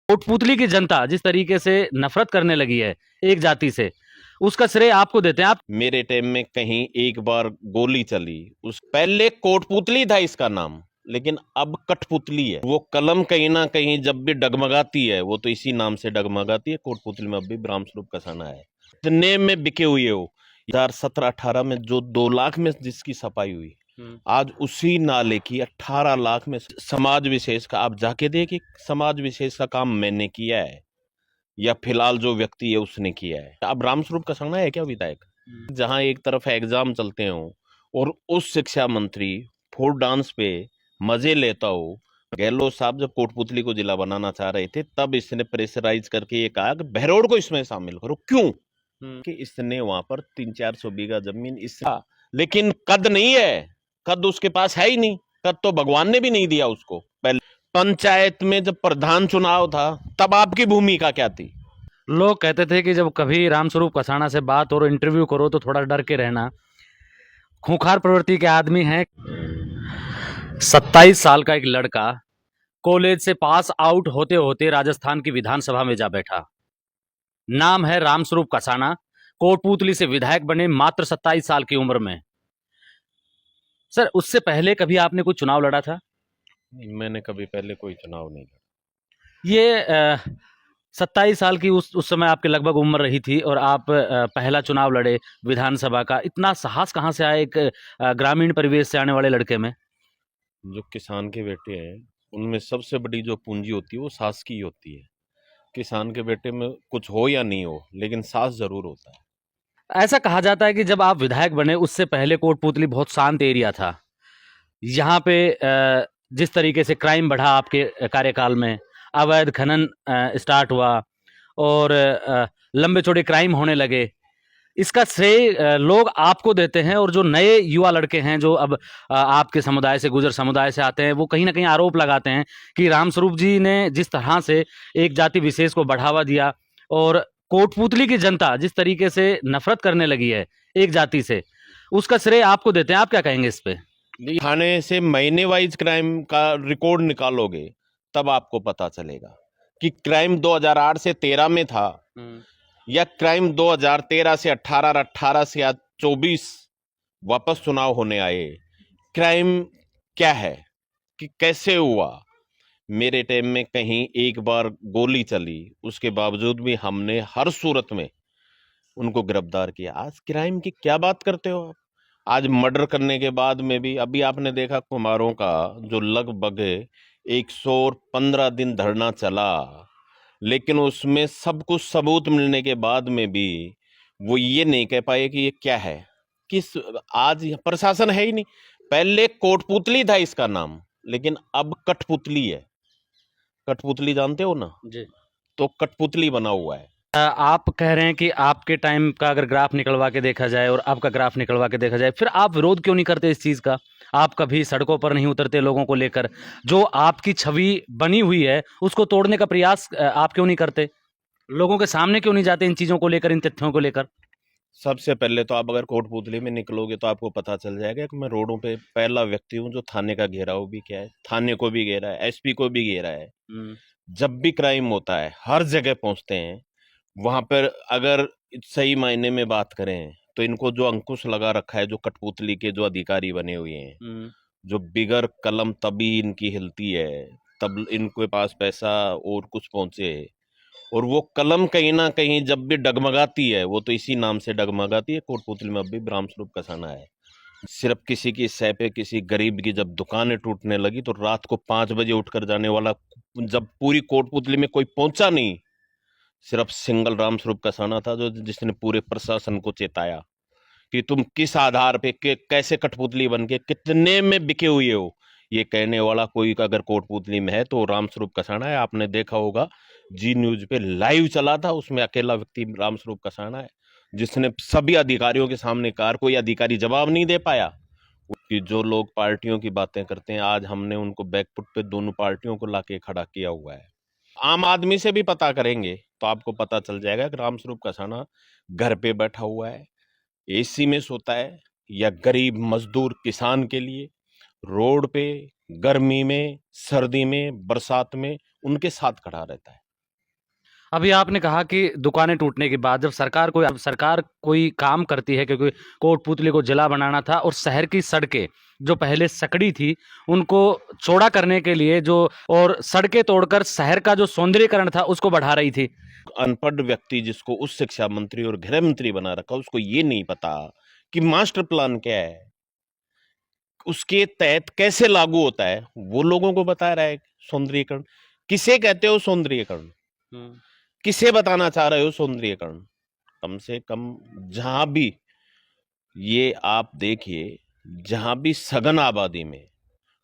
कोटपुतली की जनता जिस तरीके से नफरत करने लगी है एक जाति से, उसका श्रेय आपको देते हैं आप। मेरे टाइम में कहीं एक बार गोली चली, उस पहले कोटपुतली था इसका नाम, लेकिन अब कठपुतली है। वो कलम कहीं ना कहीं जब भी डगमगाती है वो तो इसी नाम से डगमगाती है। कोटपुतली में अब भी रामस्वरूप कसाना है। इतने में बिके हुए हो 2017-18 में जो 2 लाख में जिसकी सफाई हुई, आज उसी नाले की 18 लाख में समाज विशेष का। आप जाके देखिए समाज विशेष का काम मैंने किया है या फिलहाल जो व्यक्ति है उसने किया है। अब रामस्वरूप कसाना है क्या विधायक? जहां एक तरफ एग्जाम चलते हो और उस शिक्षा मंत्री फोक डांस पे मजे लेता हो। गहलोत साहब जब कोटपुतली को जिला बनाना चाह रहे थे तब इसने प्रेशराइज करके ये कहा कि बहरोड को इसमें शामिल करो। क्यों? कि इसने वहां पर 300-400 बीघा जमीन इसका, लेकिन कद नहीं है। कद उसके पास है ही नहीं। कद तो भगवान ने भी नहीं दिया उसको। पहले पंचायत में जब प्रधान चुनाव था तब आपकी भूमिका क्या थी? लोग कहते थे कि जब कभी रामस्वरूप कसाना से बात और इंटरव्यू करो तो थोड़ा डर के रहना। खूंखार प्रवृत्ति के आदमी हैं। 27 साल का एक लड़का कॉलेज से पास आउट होते होते राजस्थान की विधानसभा में जा बैठा। नाम है रामस्वरूप कसाना। कोटपुतली से विधायक बने मात्र 27 साल की उम्र में। सर, उससे पहले कभी आपने कोई चुनाव लड़ा था? मैंने कभी पहले कोई चुनाव नहीं लड़ा। ये 27 साल की उस समय आपकी लगभग उम्र रही थी और आप पहला चुनाव लड़े विधानसभा का। इतना साहस कहाँ से आया एक ग्रामीण परिवेश से आने वाले लड़के में? जो किसान के बेटे हैं उनमें सबसे बड़ी जो पूंजी होती है वो साहस की होती है। किसान के बेटे में कुछ हो या नहीं हो, लेकिन साहस जरूर होता है। ऐसा कहा जाता है कि जब आप विधायक बने उससे पहले कोटपुतली बहुत शांत एरिया था। यहाँ पे जिस तरीके से क्राइम बढ़ा आपके कार्यकाल में, अवैध खनन स्टार्ट हुआ और लंबे चौड़े क्राइम होने लगे, इसका श्रेय लोग आपको देते हैं। और जो नए युवा लड़के हैं जो अब आपके समुदाय से, गुजर समुदाय से आते हैं, वो कहीं ना कहीं आरोप लगाते हैं कि रामस्वरूप जी ने जिस तरह से एक जाति विशेष को बढ़ावा दिया और कोटपुतली की जनता जिस तरीके से नफरत करने लगी है एक जाति से, उसका श्रेय आपको देते हैं। आप क्या कहेंगे इस पे? थाने से महीने वाइज क्राइम का रिकॉर्ड निकालोगे तब आपको पता चलेगा कि क्राइम 2008 से 13 में था या क्राइम 2013 से 18 और 18 से आज 24 वापस चुनाव होने आए। क्राइम क्या है कि कैसे हुआ? मेरे टाइम में कहीं एक बार गोली चली, उसके बावजूद भी हमने हर सूरत में उनको गिरफ्तार किया। आज क्राइम की क्या बात करते हो आप? आज मर्डर करने के बाद में भी अभी आपने देखा कुम्हारों का जो लगभग 115 दिन धरना चला, लेकिन उसमें सब कुछ सबूत मिलने के बाद में भी वो ये नहीं कह पाए कि ये क्या है। किस आज प्रशासन है ही नहीं। पहले कोटपुतली था इसका नाम, लेकिन अब कठपुतली है। कठपुतली जानते हो ना? जी। तो कठपुतली बना हुआ है। आप कह रहे हैं कि आपके टाइम का अगर ग्राफ निकलवा के देखा जाए और आपका ग्राफ निकलवा के देखा जाए, फिर आप विरोध क्यों नहीं करते इस चीज़ का? आप कभी सड़कों पर नहीं उतरते लोगों को लेकर? जो आपकी छवि बनी हुई है उसको तोड़ने का प्रयास आप क्यों नहीं करते? लोगों के सामने क्यों नहीं जाते इन चीज़ों को लेकर, इन तथ्यों को लेकर? सबसे पहले तो आप अगर कोटपुतली में निकलोगे तो आपको पता चल जाएगा कि मैं रोडों पे पहला व्यक्ति हूँ जो थाने का घेराव भी किया है, थाने को भी घेरा है, एसपी को भी घेरा है। जब भी क्राइम होता है हर जगह पहुंचते हैं। वहां पर अगर सही मायने में बात करें तो इनको जो अंकुश लगा रखा है, जो कठपुतली के जो अधिकारी बने हुए हैं, जो बिगर कलम तभी इनकी हिलती है, तब इनके पास पैसा और कुछ पहुंचे। और वो कलम कहीं ना कहीं जब भी डगमगाती है वो तो इसी नाम से डगमगाती है। कोटपुतली में अब भी रामस्वरूप कसाना है। सिर्फ किसी की सह पे किसी गरीब की जब दुकानें टूटने लगी तो रात को 5 बजे उठकर जाने वाला, जब पूरी कोटपुतली में कोई पहुंचा नहीं, सिर्फ सिंगल रामस्वरूप कसाना था जो जिसने पूरे प्रशासन को चेताया कि तुम किस आधार पे कैसे कठपुतली बन के कितने में बिके हुए हो। ये कहने वाला कोई अगर कोटपुतली में है तो रामस्वरूप कसाना है। आपने देखा होगा जी न्यूज पे लाइव चला था, उसमें अकेला व्यक्ति रामस्वरूप कसाना है जिसने सभी अधिकारियों के सामने कहा। कोई अधिकारी जवाब नहीं दे पाया कि जो लोग पार्टियों की बातें करते हैं, आज हमने उनको बैकफुट पे दोनों पार्टियों को लाके खड़ा किया हुआ है। आम आदमी से भी पता करेंगे तो आपको पता चल जाएगा कि रामस्वरूप कसाना घर पे बैठा हुआ है, एसी में सोता है, या गरीब मजदूर किसान के लिए रोड पे गर्मी में, सर्दी में, बरसात में उनके साथ खड़ा रहता है। अभी आपने कहा कि दुकानें टूटने के बाद जब सरकार कोई काम करती है, क्योंकि कोटपुतली को जिला बनाना था और शहर की सड़कें जो पहले सकड़ी थी उनको चौड़ा करने के लिए जो और सड़कें तोड़कर शहर का जो सौंदर्यीकरण था उसको बढ़ा रही थी। अनपढ़ व्यक्ति जिसको उस शिक्षा मंत्री और गृह मंत्री बना रखा, उसको ये नहीं पता कि मास्टर प्लान क्या है, उसके तहत कैसे लागू होता है, वो लोगों को बता रहा है। सौंदर्यीकरण किसे कहते हो? सौंदर्यीकरण किसे बताना चाह रहे हो? सौंदर्यीकरण कम से कम जहां भी ये आप देखिए, जहां भी सघन आबादी में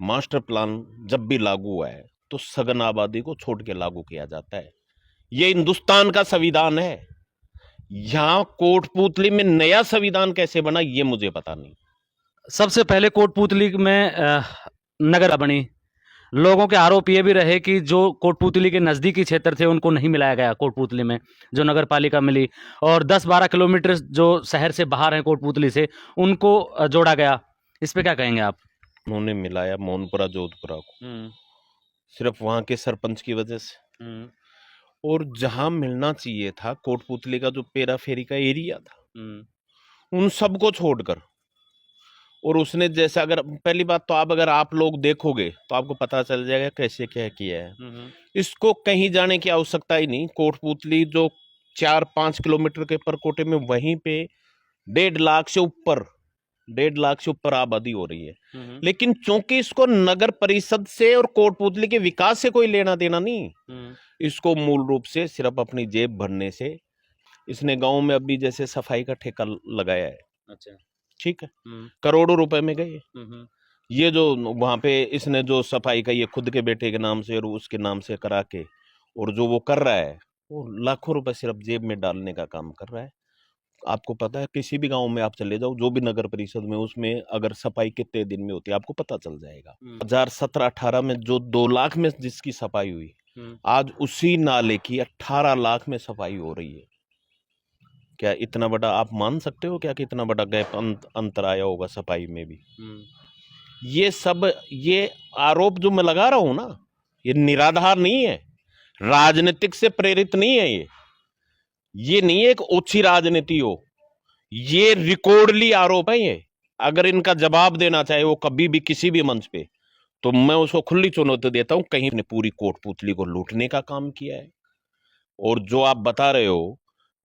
मास्टर प्लान जब भी लागू हुआ है तो सघन आबादी को छोड़ के लागू किया जाता है। ये हिंदुस्तान का संविधान है। यहां कोटपुतली में नया संविधान कैसे बना ये मुझे पता नहीं। सबसे पहले कोटपुतली में नगर बनी। लोगों के आरोप ये भी रहे कि जो कोटपुतली के नज़दीकी क्षेत्र थे उनको नहीं मिलाया गया कोटपुतली में, जो नगर पालिका मिली, और 10-12 किलोमीटर जो शहर से बाहर हैं कोटपुतली से उनको जोड़ा गया। इस पे क्या कहेंगे आप? उन्होंने मिलाया मोहनपुरा जोधपुरा को सिर्फ वहां के सरपंच की वजह से, और जहां मिलना चाहिए था कोटपुतली का जो पेरा फेरी का एरिया था उन सबको छोड़कर, और उसने जैसे अगर पहली बात तो अगर आप लोग देखोगे तो आपको पता चल जाएगा कैसे क्या किया है। इसको कहीं जाने की आवश्यकता ही नहीं। कोटपुतली जो 4-5 किलोमीटर के परकोटे में वहीं पे 1.5 लाख से ऊपर आबादी हो रही है। लेकिन चूंकि इसको नगर परिषद से और कोटपुतली के विकास से कोई लेना देना नहीं, इसको मूल रूप से सिर्फ अपनी जेब भरने से इसने गांव में अभी जैसे सफाई का ठेका लगाया है। अच्छा, ठीक है, करोड़ों रुपए में गए। ये जो वहां पे इसने जो सफाई का ये खुद के बेटे के नाम से और उसके नाम से करा के, और जो वो कर रहा है वो लाखों रुपए सिर्फ जेब में डालने का काम कर रहा है। आपको पता है किसी भी गांव में आप चले जाओ, जो भी नगर परिषद में, उसमें अगर सफाई कितने दिन में होती है आपको पता चल जाएगा। 2017-18 में जो 2 लाख में जिसकी सफाई हुई, आज उसी नाले की 18 लाख में सफाई हो रही है। क्या इतना बड़ा आप मान सकते हो क्या कि इतना बड़ा गैप अंतर आया होगा सफाई में भी? ये आरोप जो मैं लगा रहा हूं ना, ये निराधार नहीं है, राजनीतिक से प्रेरित नहीं है। ये नहीं है एक ओछी राजनीति हो, ये रिकॉर्डली आरोप है। ये अगर इनका जवाब देना चाहे वो कभी भी किसी भी मंच पे, तो मैं उसको खुली चुनौती देता हूं। कहीं ने पूरी कोटपुतली को लूटने का काम किया है। और जो आप बता रहे हो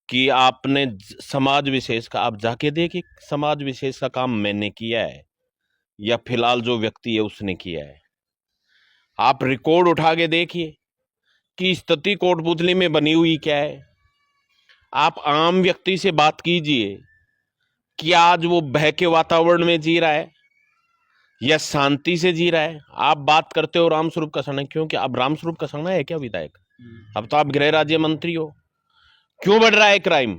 कि आपने समाज विशेष का, आप जाके देखिए समाज विशेष का काम मैंने किया है या फिलहाल जो व्यक्ति है उसने किया है। आप रिकॉर्ड उठा के देखिए कि स्थिति कोटपुतली में बनी हुई क्या है। आप आम व्यक्ति से बात कीजिए कि आज वो भय के वातावरण में जी रहा है या शांति से जी रहा है। आप बात करते हो रामस्वरूप कसना, क्योंकि अब रामस्वरूप कसना है क्या विधायक? अब तो आप गृह राज्य मंत्री हो। क्यों बढ़ रहा है क्राइम?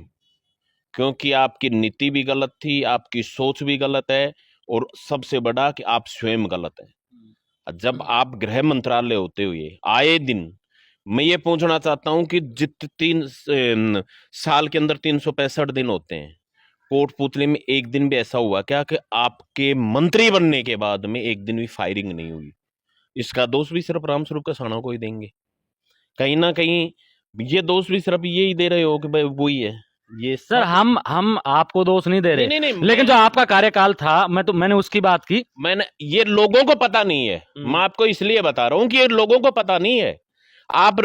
क्योंकि आपकी नीति भी गलत थी, आपकी सोच भी गलत है, और सबसे बड़ा कि आप स्वयं गलत है। जब आप गृह मंत्रालय होते हुए आए दिन, मैं ये पूछना चाहता हूं कि 3 साल के अंदर 365 दिन होते हैं, कोटपुतली में एक दिन भी ऐसा हुआ क्या कि आपके मंत्री बनने के बाद में एक दिन भी फायरिंग नहीं हुई? इसका दोष भी सिर्फ रामस्वरूप कसाना को ही देंगे। कहीं ना कहीं ये दोष भी सिर्फ ये ही दे रहे हो कि भाई वही है। ये सर हम आपको दोष नहीं दे रहे, नहीं, लेकिन जो आपका कार्यकाल था मैंने उसकी बात की। मैंने, ये लोगों को पता नहीं है। मैं आपको इसलिए बता रहा हूं कि ये लोगों को पता नहीं है। आप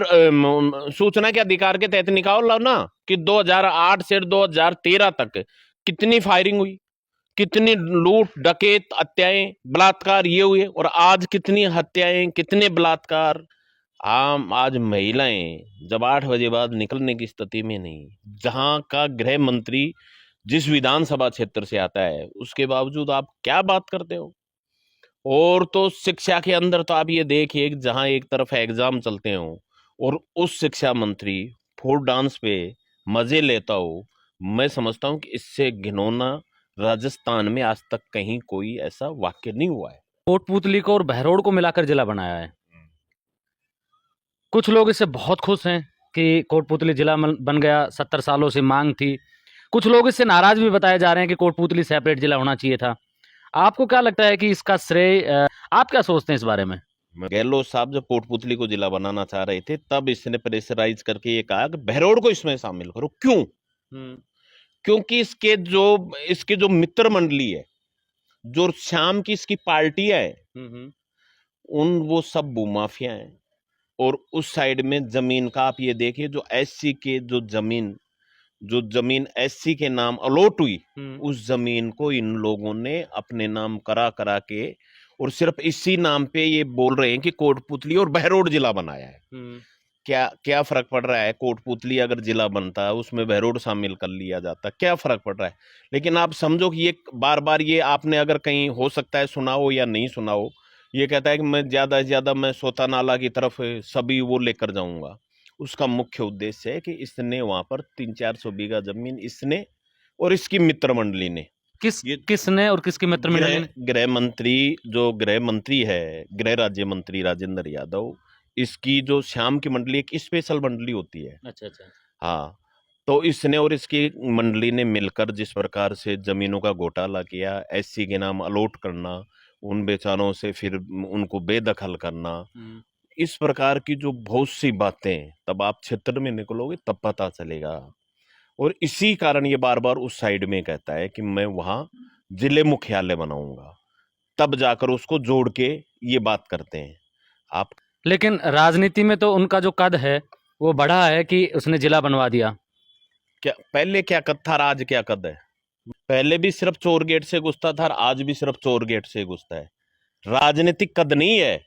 सूचना के अधिकार के तहत निकालो ना कि 2008 से 2013 तक कितनी फायरिंग हुई, कितनी लूट डकैत हत्याएं बलात्कार ये हुए, और आज कितनी हत्याएं कितने बलात्कार। आज महिलाएं जब 8 बजे बाद निकलने की स्थिति में नहीं, जहां का गृह मंत्री जिस विधानसभा क्षेत्र से आता है उसके बावजूद आप क्या बात करते हो। और तो शिक्षा के अंदर तो आप ये देखिए जहां एक तरफ एग्जाम चलते हो और उस शिक्षा मंत्री फोक डांस पे मजे लेता हो, मैं समझता हूं कि इससे घिनौना राजस्थान में आज तक कहीं कोई ऐसा वाक्य नहीं हुआ है। कोटपुतली को और बहरोड को मिलाकर जिला बनाया है। कुछ लोग इससे बहुत खुश हैं कि कोटपुतली जिला बन गया, 70 सालों से मांग थी। कुछ लोग इससे नाराज भी बताए जा रहे हैं कि कोटपुतली सेपरेट जिला होना चाहिए था। आपको क्या लगता है कि इसका श्रेय, आप क्या सोचते हैं इस बारे में? गहलोत साहब जब कोटपुतली को जिला बनाना चाह रहे थे तब इसने प्रेशराइज करके ये कहा कि बहरोड़ को इसमें शामिल करो। क्यों? क्योंकि इसके जो मित्र मंडली है, जो शाम की इसकी पार्टियां है, वो सब भूमाफिया हैं। और उस साइड में जमीन का आप ये देखिए, जो एससी के जो जमीन एससी के नाम अलॉट हुई, उस जमीन को इन लोगों ने अपने नाम करा करा के, और सिर्फ इसी नाम पे ये बोल रहे हैं कि कोटपुतली और बहरोड जिला बनाया है। क्या फर्क पड़ रहा है? कोटपुतली अगर जिला बनता है उसमें बहरोड शामिल कर लिया जाता, क्या फर्क पड़ रहा है? लेकिन आप समझो कि ये बार बार, ये आपने अगर कहीं हो सकता है सुना हो या नहीं सुना हो, ये कहता है कि मैं ज्यादा से ज्यादा मैं सोता नाला की तरफ सभी वो लेकर जाऊंगा। उसका मुख्य उद्देश्य है कि इसने वहां पर 300-400 बीघा जमीन इसने और इसकी मित्र मंडली ने, किसने और किसकी मित्र मंडली ने? गृह मंत्री है, गृह राज्य मंत्री राजेंद्र यादव, इसकी जो श्याम की मंडली एक स्पेशल मंडली होती है। अच्छा। हाँ, तो इसने और इसकी मंडली ने मिलकर जिस प्रकार से जमीनों का घोटाला किया, एससी के नाम अलॉट करना, उन बेचारों से फिर उनको बेदखल करना, इस प्रकार की जो बहुत सी बातें, तब आप क्षेत्र में निकलोगे तब पता चलेगा। और इसी कारण ये बार बार उस साइड में कहता है कि मैं वहां जिले मुख्यालय बनाऊंगा, तब जाकर उसको जोड़ के ये बात करते हैं आप। लेकिन राजनीति में तो उनका जो कद है वो बढ़ा है कि उसने जिला बनवा दिया। क्या पहले क्या कद था, आज क्या कद है? पहले भी सिर्फ चोर गेट से घुसता था, आज भी सिर्फ चोर गेट से घुसता है। राजनीतिक कद नहीं है।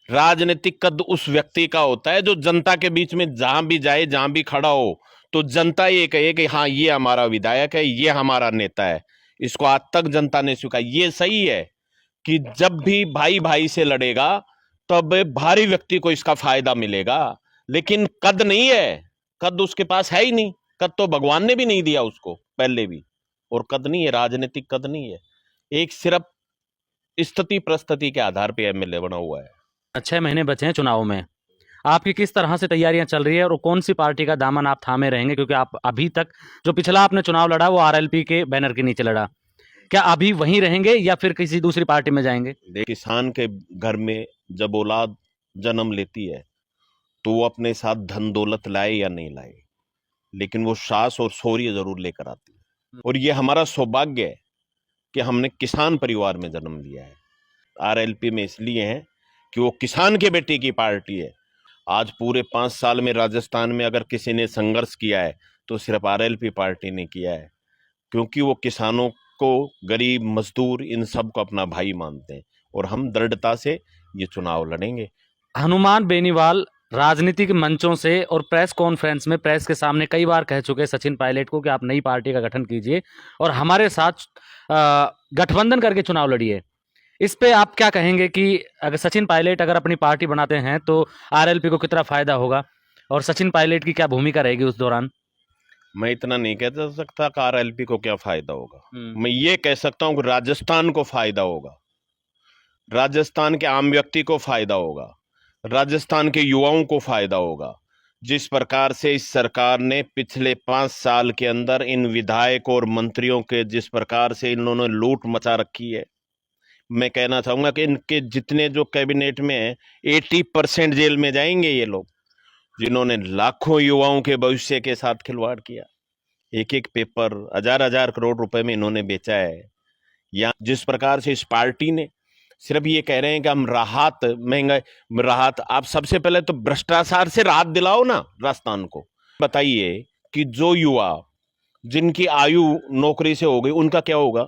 राजनीतिक कद उस व्यक्ति का होता है जो जनता के बीच में जहां भी जाए, जहां भी खड़ा हो, तो जनता ये कहे कि हाँ, ये हमारा विधायक है, ये हमारा नेता है। इसको आज तक जनता ने स्वीकार। ये सही है कि जब भी भाई भाई से लड़ेगा तब भारी व्यक्ति को इसका फायदा मिलेगा, लेकिन कद नहीं है। कद उसके पास है ही नहीं। कद तो भगवान ने भी नहीं दिया उसको पहले भी, और कद नहीं है, राजनीतिक कद नहीं है। एक सिर्फ स्थिति परिस्थिति के आधार पे एमएलए बना हुआ है। 6 महीने बचे हैं चुनाव में, आपकी किस तरह से तैयारियां चल रही है और कौन सी पार्टी का दामन आप थामे रहेंगे? क्योंकि आप अभी तक जो पिछला आपने चुनाव लड़ा वो आरएलपी के बैनर के नीचे लड़ा, क्या अभी वहीं रहेंगे या फिर किसी दूसरी पार्टी में जाएंगे? किसान के घर में जब औलाद जन्म लेती है तो वो अपने साथ धन दौलत लाए या नहीं लाए, लेकिन वो सास और शौर्य जरूर लेकर आती है। और ये हमारा सौभाग्य है कि हमने किसान परिवार में जन्म लिया है। आरएलपी में इसलिए है कि वो किसान के बेटे की पार्टी है। आज पूरे 5 साल में राजस्थान में अगर किसी ने संघर्ष किया है तो सिर्फ आरएलपी पार्टी ने किया है, क्योंकि वो किसानों को, गरीब मजदूर, इन सब को अपना भाई मानते हैं, और हम दृढ़ता से ये चुनाव लड़ेंगे। हनुमान बेनीवाल राजनीतिक मंचों से और प्रेस कॉन्फ्रेंस में प्रेस के सामने कई बार कह चुके सचिन पायलट को कि आप नई पार्टी का गठन कीजिए और हमारे साथ गठबंधन करके चुनाव लड़िए। इस पे आप क्या कहेंगे कि अगर सचिन पायलट अगर अपनी पार्टी बनाते हैं तो आरएलपी को कितना फायदा होगा और सचिन पायलट की क्या भूमिका रहेगी उस दौरान? मैं इतना नहीं कह सकता कि आरएलपी को क्या फायदा होगा। मैं ये कह सकता हूं कि राजस्थान को फायदा होगा, राजस्थान के आम व्यक्ति को फायदा होगा, राजस्थान के युवाओं को फायदा होगा। जिस प्रकार से इस सरकार ने पिछले 5 साल के अंदर इन विधायकों और मंत्रियों के जिस प्रकार से इन्होंने लूट मचा रखी है, मैं कहना चाहूंगा कि इनके जितने जो कैबिनेट में है 80% जेल में जाएंगे ये लोग, जिन्होंने लाखों युवाओं के भविष्य के साथ खिलवाड़ किया। एक एक पेपर 1000-1000 करोड़ रुपए में इन्होंने बेचा है। या जिस प्रकार से इस पार्टी ने सिर्फ ये कह रहे हैं कि हम राहत, आप सबसे पहले तो भ्रष्टाचार से राहत दिलाओ ना राजस्थान को। बताइए कि जो युवा जिनकी आयु नौकरी से हो गई उनका क्या होगा?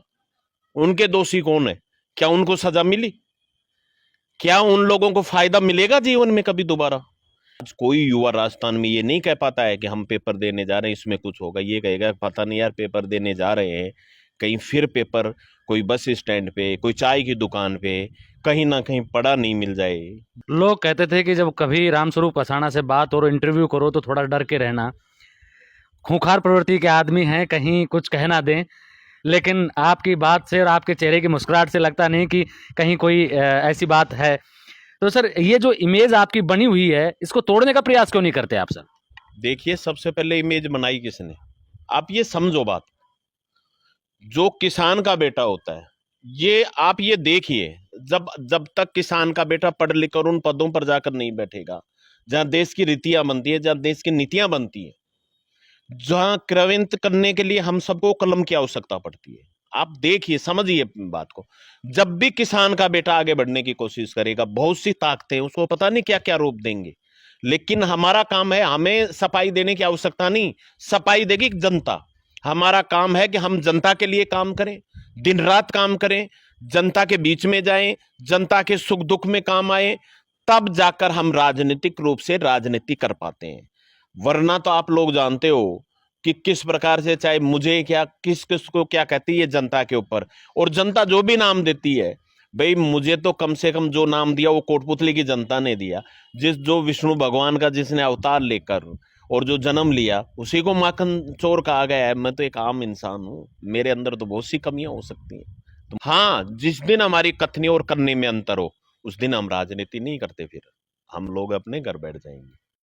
उनके दोषी कौन है? क्या उनको सजा मिली? क्या उन लोगों को फायदा मिलेगा जीवन में कभी दोबारा? आज कोई युवा राजस्थान में ये नहीं कह पाता है कि हम पेपर देने जा रहे हैं इसमें कुछ होगा। ये कहेगा पता नहीं यार, पेपर देने जा रहे हैं, कहीं फिर पेपर कोई बस स्टैंड पे, कोई चाय की दुकान पे, कहीं ना कहीं पड़ा नहीं मिल जाए। लोग कहते थे कि जब कभी रामस्वरूप असाना से बात और इंटरव्यू करो तो थोड़ा डर के रहना, खूंखार प्रवृत्ति के आदमी हैं, कहीं कुछ कह ना दें। लेकिन आपकी बात से और आपके चेहरे की मुस्कुराहट से लगता नहीं कि कहीं कोई ऐसी बात है। तो सर, ये जो इमेज आपकी बनी हुई है इसको तोड़ने का प्रयास क्यों नहीं करते आप सर? देखिए, सबसे पहले इमेज बनाई किसने? आप ये समझो बात, जो किसान का बेटा होता है, ये आप ये देखिए, जब जब तक किसान का बेटा पढ़ लिख कर उन पदों पर जाकर नहीं बैठेगा जहां देश की रीतियां बनती है, जहां देश की नीतियां बनती है, जहां क्रांति करने के लिए हम सबको कलम की आवश्यकता पड़ती है। आप देखिए, समझिए बात को। जब भी किसान का बेटा आगे बढ़ने की कोशिश करेगा, बहुत सी ताकतें उसको पता नहीं क्या क्या रूप देंगे, लेकिन हमारा काम है, हमें सफाई देने की आवश्यकता नहीं, सफाई देगी जनता। हमारा काम है कि हम जनता के लिए काम करें, दिन रात काम करें, जनता के बीच में जाएं, जनता के सुख दुख में काम आए, तब जाकर हम राजनीतिक रूप से राजनीति कर पाते हैं। वरना तो आप लोग जानते हो कि किस प्रकार से, चाहे मुझे क्या, किस किस को क्या कहती है जनता के ऊपर, और जनता जो भी नाम देती है, भाई मुझे तो कम से कम जो नाम दिया वो कोटपुतली की जनता ने दिया। जो विष्णु भगवान का जिसने अवतार लेकर और जो जन्म लिया, उसी को माखन चोर कहा गया है। मैं तो एक आम इंसान हूं, मेरे अंदर तो बहुत सी कमियां हो सकती हैं। तो हाँ, जिस दिन हमारी कथनी और करने में अंतर हो, उस दिन हम राजनीति नहीं करते, फिर हम लोग अपने घर बैठ जाएंगे।